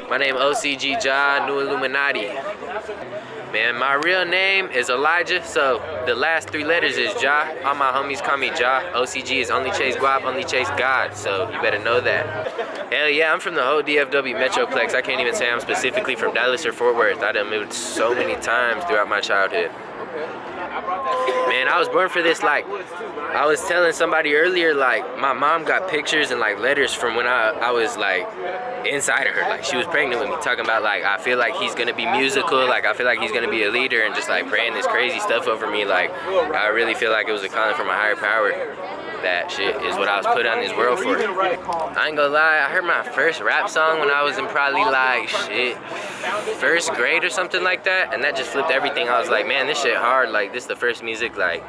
My name OCG JAH, New Illuminati. Man, my real name is Elijah, so the last 3 letters is Jah. All my homies call me Jah. OCG is only chase guap, only chase God, so you better know that. Hell yeah, I'm from the whole DFW Metroplex. I can't even say I'm specifically from Dallas or Fort Worth. I done moved so many times throughout my childhood. Man, I was born for this. Like, I was telling somebody earlier, like, my mom got pictures and like letters from when I was like inside of her. Like, she was pregnant with me, talking about like, I feel like he's gonna be musical, like I feel like he's gonna be a leader, and just like praying this crazy stuff over me. Like, I really feel like it was a calling from a higher power. That shit is what I was put on this world for. I ain't gonna lie, I heard my first rap song when I was in probably like first grade or something like that, and that just flipped everything. I was like, man, this shit hard. Like, this is the first music, like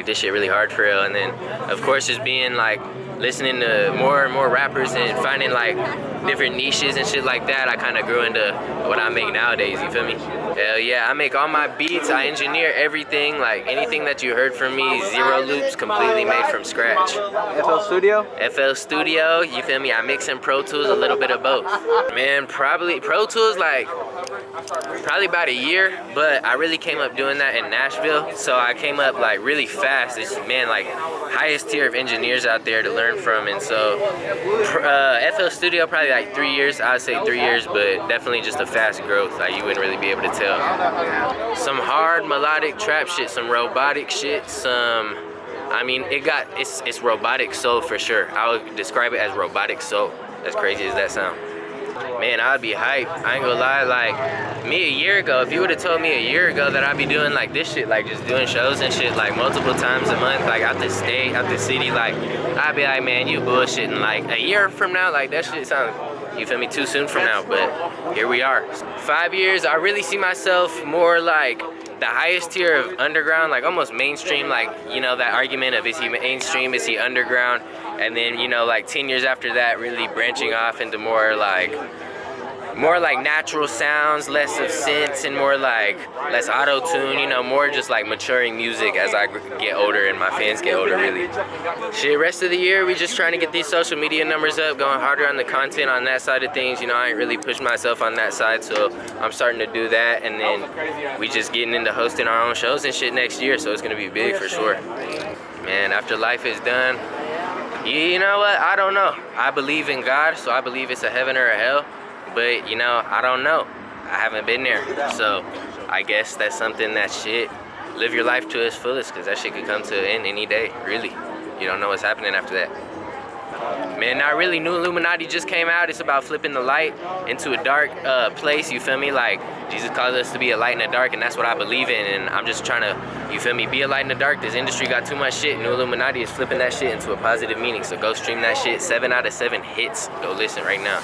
this shit really hard for real. And then of course just being like listening to more and more rappers and finding like different niches and shit like that, I kind of grew into what I make nowadays, you feel me? Hell yeah, I make all my beats, I engineer everything, like anything that you heard from me, 0 loops, completely made from scratch. FL Studio? FL Studio, you feel me? I mix in Pro Tools, a little bit of both. Man, probably Pro Tools, like probably about a year, but I really came up doing that in Nashville, so I came up like really fast. It's, man, like highest tier of engineers out there to learn from. And so FL Studio probably like 3 years, I'd say 3 years, but definitely just a fast growth. Like, you wouldn't really be able to tell. Some hard melodic trap shit, some robotic shit, some, I mean, it's robotic soul for sure. I would describe it as robotic soul, as crazy as that sound. Man, I'd be hyped. I ain't gonna lie, like, me a year ago, if you would've told me a year ago that I'd be doing like this shit, like just doing shows and shit like multiple times a month, like out the state, out the city, like, I'd be like, man, you bullshitting. Like, a year from now, like, that shit sounds, you feel me, too soon from now, but here we are. 5 years, I really see myself more like the highest tier of underground, like almost mainstream, like, you know, that argument of is he mainstream, is he underground? And then, you know, like 10 years after that, really branching off into more like natural sounds, less of synths, and more like less auto-tune, you know, more just like maturing music as I get older and my fans get older, really. Shit, rest of the year, we just trying to get these social media numbers up, going harder on the content on that side of things. You know, I ain't really pushed myself on that side, so I'm starting to do that, and then we just getting into hosting our own shows and shit next year, so it's gonna be big for sure. Man, after life is done, you know what, I don't know. I believe in God, so I believe it's a heaven or a hell. But, you know, I don't know. I haven't been there. So I guess that's something that shit, live your life to its fullest, because that shit could come to an end any day, really. You don't know what's happening after that. Man, not really. New Illuminati just came out. It's about flipping the light into a dark place, you feel me? Like, Jesus calls us to be a light in the dark, and that's what I believe in. And I'm just trying to, you feel me, be a light in the dark. This industry got too much shit. New Illuminati is flipping that shit into a positive meaning. So go stream that shit. 7 out of 7 hits. Go listen right now.